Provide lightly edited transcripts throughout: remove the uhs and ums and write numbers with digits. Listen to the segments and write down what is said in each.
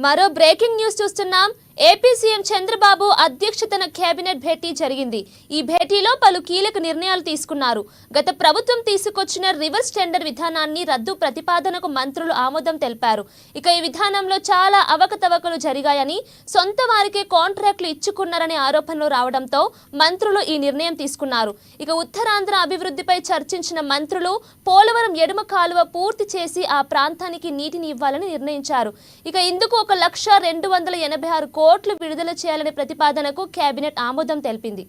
మరో breaking news చూస్తున్నాం. AP CM Chandrababu అధ్యక్షతన కేబినెట్ భేటీ జరిగింది. ఈ భేటీలో పలు కీలక నిర్ణయాలు తీసుకున్నారు. గత ప్రభుత్వం తీసుకొచ్చిన రివర్స్ టెండర్ విధానాన్ని రద్దు ప్రతిపాదనకు మంత్రులు ఆమోదం తెలిపారు. ఇక ఈ విధానంలో చాలా అవకతవకలు జరిగాయని, సొంత వారికే కాంట్రాక్టులు ఇచ్చుకున్నారనే ఆరోపణలు రావడంతో మంత్రులు ఈ నిర్ణయం తీసుకున్నారు. ఇక ఉత్తరాంధ్ర అభివృద్ధిపై చర్చించిన మంత్రులు పోలవరం ఎడమ కాలువ పూర్తి చేసి ఆ ప్రాంతానికి నీటిని ఇవ్వాలని నిర్ణయించారు. ఇక ఇందుకు 1,286 కోట్లు విడుదల చేయాలనే ప్రతిపాదనకు కేబినెట్ ఆమోదం తెలిపింది.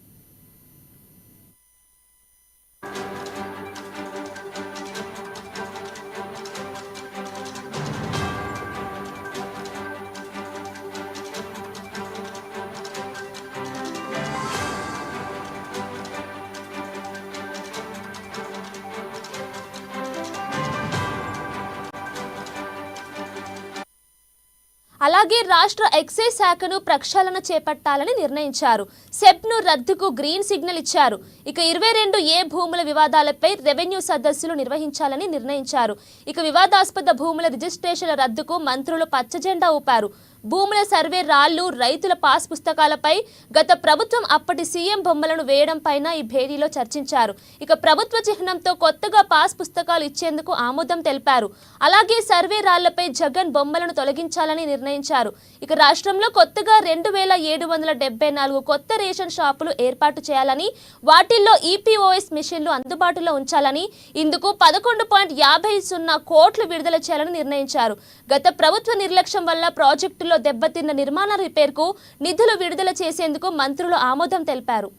అలాగే రాష్ట్ర ఎక్సైజ్ శాఖను ప్రక్షాళన చేపట్టాలని నిర్ణయించారు. సెబ్ను రద్దుకు గ్రీన్ సిగ్నల్ ఇచ్చారు. ఇక 22A భూముల వివాదాలపై రెవెన్యూ సదస్సులు నిర్వహించాలని నిర్ణయించారు. ఇక వివాదాస్పద భూముల రిజిస్ట్రేషన్ల రద్దుకు మంత్రులు పచ్చజెండా ఊపారు. భూముల సర్వే రాళ్లు, రైతుల పాస్ పుస్తకాలపై గత ప్రభుత్వం అప్పటి సీఎం బొమ్మలను వేయడం పైన ఈ భేటీలో చర్చించారు. ఇక ప్రభుత్వ చిహ్నంతో కొత్తగా పాస్ పుస్తకాలు ఇచ్చేందుకు ఆమోదం తెలిపారు. అలాగే సర్వే రాళ్లపై జగన్ బొమ్మలను తొలగించాలని నిర్ణయించారు. ఇక రాష్ట్రంలో కొత్తగా 2,774 కొత్త రేషన్ షాపులు ఏర్పాటు చేయాలని, వాటిల్లో ఈపీఓఎస్ మిషన్లు అందుబాటులో ఉంచాలని, ఇందుకు 11.50 కోట్లు విడుదల చేయాలని నిర్ణయించారు. గత ప్రభుత్వ నిర్లక్ష్యం వల్ల ప్రాజెక్టులో దెబ్బతిన్న నిర్మాణ రిపేర్కు నిధులు విడుదల చేసేందుకు మంత్రులు ఆమోదం తెలిపారు.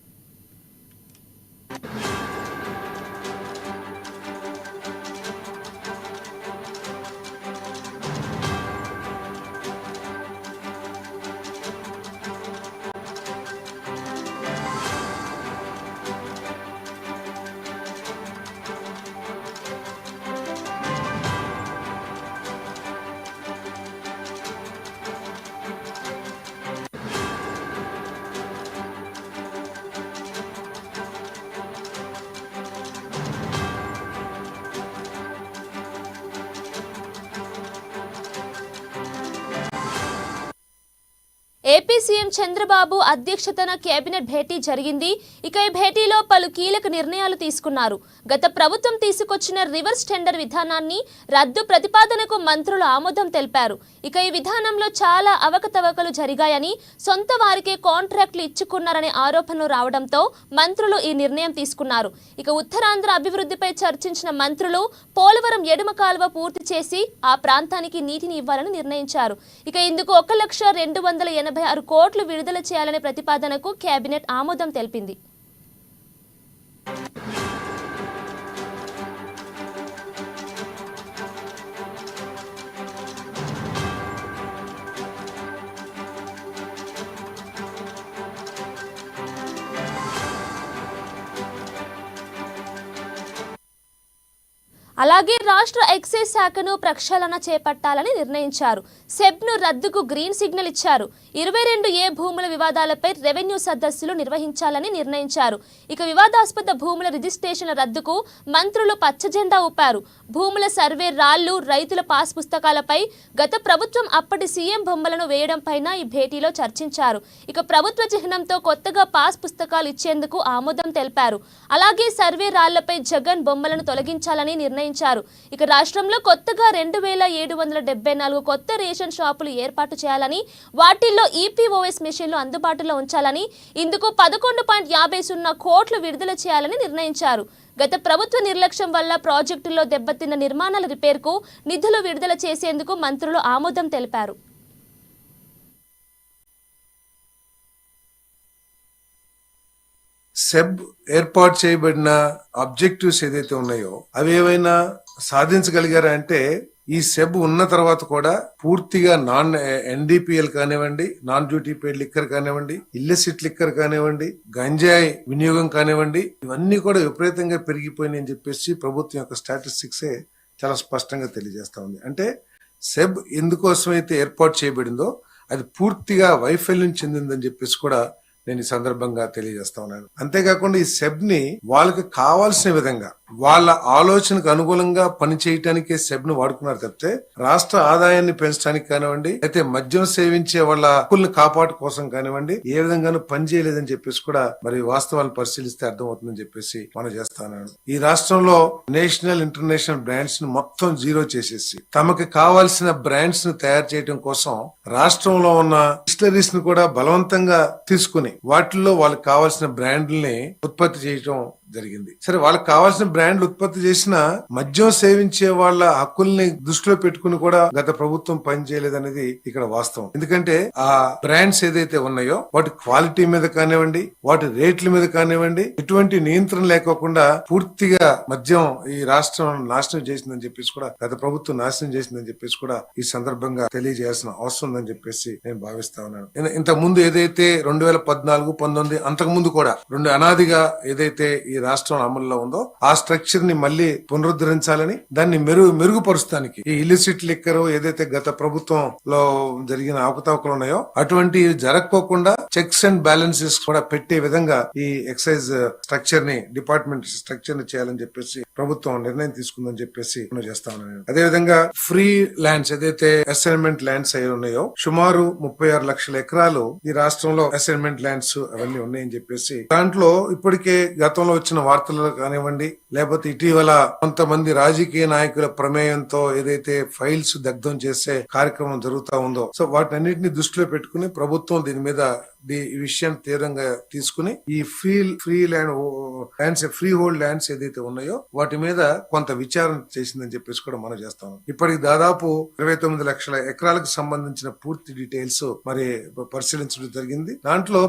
ఏపీ సీఎం చంద్రబాబు అధ్యక్షతన కేబినెట్ భేటీ జరిగింది. ఇక ఈ భేటీలో పలు కీలక నిర్ణయాలు తీసుకున్నారు. గత ప్రభుత్వం తీసుకొచ్చిన రివర్స్ టెండర్ విధానాన్ని రద్దు ప్రతిపాదనకు మంత్రులు ఆమోదం తెలిపారు. ఇక ఈ విధానంలో చాలా అవకతవకలు జరిగాయని, సొంత వారికే కాంట్రాక్టులు ఇచ్చుకున్నారనే ఆరోపణలు రావడంతో మంత్రులు ఈ నిర్ణయం తీసుకున్నారు. ఇక ఉత్తరాంధ్ర అభివృద్ధిపై చర్చించిన మంత్రులు పోలవరం ఎడమ కాలువ పూర్తి చేసి ఆ ప్రాంతానికి నీటిని ఇవ్వాలని నిర్ణయించారు. ఇక ఇందుకు 1,286 కోట్లు విడుదల చేయాలనే ప్రతిపాదనకు కేబినెట్ ఆమోదం తెలిపింది. అలాగే రాష్ట్ర ఎక్సైజ్ శాఖను ప్రక్షాళన చేపట్టాలని నిర్ణయించారు. సెబ్ను రద్దుకు గ్రీన్ సిగ్నల్ ఇచ్చారు. 22A భూముల వివాదాలపై రెవెన్యూ సదస్సులు నిర్వహించాలని నిర్ణయించారు. ఇక వివాదాస్పద భూముల రిజిస్ట్రేషన్ల రద్దుకు మంత్రులు పచ్చజెండా ఊపారు. భూముల సర్వే రాళ్లు, రైతుల పాస్ పుస్తకాలపై గత ప్రభుత్వం అప్పటి సీఎం బొమ్మలను వేయడం పైన ఈ భేటీలో చర్చించారు. ఇక ప్రభుత్వ చిహ్నంతో కొత్తగా పాస్ పుస్తకాలు ఇచ్చేందుకు ఆమోదం తెలిపారు. అలాగే సర్వే రాళ్లపై జగన్ బొమ్మలను తొలగించాలని నిర్ణయించారు. ఇక రాష్ట్రంలో కొత్తగా 2,774 కొత్త రేషన్ షాపులు ఏర్పాటు చేయాలని, వాటిల్లో ఈపీఓఎస్ మిషన్లు అందుబాటులో ఉంచాలని, ఇందుకు 11.50 కోట్లు విడుదల చేయాలని నిర్ణయించారు. గత ప్రభుత్వ నిర్లక్ష్యం వల్ల ప్రాజెక్టుల్లో దెబ్బతిన్న నిర్మాణాల రిపేర్కు నిధులు విడుదల చేసేందుకు మంత్రులు ఆమోదం తెలిపారు. సెబ్ ఏర్పాటు చేయబడిన ఆబ్జెక్టివ్స్ ఏదైతే ఉన్నాయో అవి ఏవైనా సాధించగలిగారా అంటే, ఈ సెబ్ ఉన్న తర్వాత కూడా పూర్తిగా నాన్ NDPL కానివ్వండి, నాన్ డ్యూటీ పెయిడ్ లిక్కర్ కానివ్వండి, ఇల్లిసిట్ లిక్కర్ కానివ్వండి, గంజాయి వినియోగం కానివ్వండి, ఇవన్నీ కూడా విపరీతంగా పెరిగిపోయినాయి అని చెప్పేసి ప్రభుత్వం యొక్క స్టాటిస్టిక్సే చాలా స్పష్టంగా తెలియజేస్తా ఉంది. అంటే సెబ్ ఎందుకోసమైతే ఏర్పాటు చేయబడిందో అది పూర్తిగా వైఫల్యం చెందిందని చెప్పేసి కూడా నేను ఈ సందర్భంగా తెలియజేస్తా ఉన్నాను. అంతేకాకుండా ఈ సెబ్ ని వాళ్ళకి కావాల్సిన విధంగా వాళ్ళ ఆలోచనకు అనుగుణంగా పని చేయటానికే సెబ్ ను వాడుకున్నారు తప్పితే రాష్ట్ర ఆదాయాన్ని పెంచడానికి కానివ్వండి, అయితే మద్యం సేవించే వాళ్ళ హక్కుల్ని కాపాడు కోసం కానివ్వండి, ఏ విధంగానూ పని చేయలేదని చెప్పేసి కూడా మరి వాస్తవాలను పరిశీలిస్తే అర్థమవుతుందని చెప్పేసి మనం చేస్తాను. ఈ రాష్ట్రంలో నేషనల్ ఇంటర్నేషనల్ బ్రాండ్స్ ను మొత్తం జీరో చేసేసి తమకు కావాల్సిన బ్రాండ్స్ ను తయారు చేయడం కోసం రాష్ట్రంలో ఉన్న డిస్టిలరీస్ ను కూడా బలవంతంగా తీసుకుని వాటిల్లో వాళ్ళకి కావాల్సిన బ్రాండ్లని ఉత్పత్తి చేయడం జరిగింది. సరే, వాళ్ళకి కావాల్సిన బ్రాండ్లు ఉత్పత్తి చేసిన మద్యం సేవించే వాళ్ళ హక్కుల్ని దృష్టిలో పెట్టుకుని కూడా గత ప్రభుత్వం పనిచేయలేదనేది ఇక్కడ వాస్తవం. ఎందుకంటే ఆ బ్రాండ్స్ ఏదైతే ఉన్నాయో వాటి క్వాలిటీ మీద కానివ్వండి, వాటి రేట్ల మీద కానివ్వండి, ఎటువంటి నియంత్రణ లేకోకుండా పూర్తిగా మద్యం ఈ రాష్ట్రం నాశనం చేసిందని చెప్పేసి కూడా, గత ప్రభుత్వం నాశనం చేసిందని చెప్పేసి కూడా ఈ సందర్భంగా తెలియజేయాల్సిన అవసరం ఉందని చెప్పేసి నేను భావిస్తా ఉన్నాను. ఇంతకు ముందు ఏదైతే 2014, 19 అంతకు ముందు కూడా రెండు అనాదిగా ఏదైతే ఈ రాష్ట్రం అమల్లో ఉందో ఆ స్ట్రక్చర్ ని మళ్ళీ పునరుద్ధరించాలని, దాన్ని మెరుగుపరుస్తానికి ఈ ఇలిసిట్ లిక్కర్ ఏదైతే గత ప్రభుత్వంలో జరిగిన అవకతవకలు ఉన్నాయో అటువంటి జరగకోకుండా చెక్స్ అండ్ బ్యాలెన్సెస్ కూడా పెట్టే విధంగా ఈ ఎక్సైజ్ స్ట్రక్చర్ ని, డిపార్ట్మెంట్ స్ట్రక్చర్ ని చేయాలని చెప్పేసి ప్రభుత్వం నిర్ణయం తీసుకుందని చెప్పేసి నేను చేస్తా ఉన్నాను. అదే విధంగా ఫ్రీ ల్యాండ్స్ ఏదైతే అసైన్మెంట్ ల్యాండ్స్ అయి ఉన్నాయో సుమారు 36 లక్షల ఎకరాలు ఈ రాష్ట్రంలో అసైన్మెంట్ ల్యాండ్స్ అవన్నీ ఉన్నాయని చెప్పేసి, దాంట్లో ఇప్పటికే గతంలో వచ్చిన వార్తలు కానివ్వండి, లేకపోతే ఇటీవల కొంతమంది రాజకీయ నాయకుల ప్రమేయంతో ఏదైతే ఫైల్స్ దగ్ధం చేసే కార్యక్రమం జరుగుతా ఉందో, సో వాటన్నిటిని దృష్టిలో పెట్టుకుని ప్రభుత్వం దీని మీద ఈ విషయాన్ని తీవ్రంగా తీసుకుని ఈ free lands, free hold lands ఏదైతే ఉన్నాయో వాటి మీద కొంత విచారణ చేసిందని చెప్పేసి కూడా మనం చేస్తాం. ఇప్పటికి దాదాపు 29 లక్షల ఎకరాలకు సంబంధించిన పూర్తి డీటెయిల్స్ మరి పరిశీలించడం జరిగింది. దాంట్లో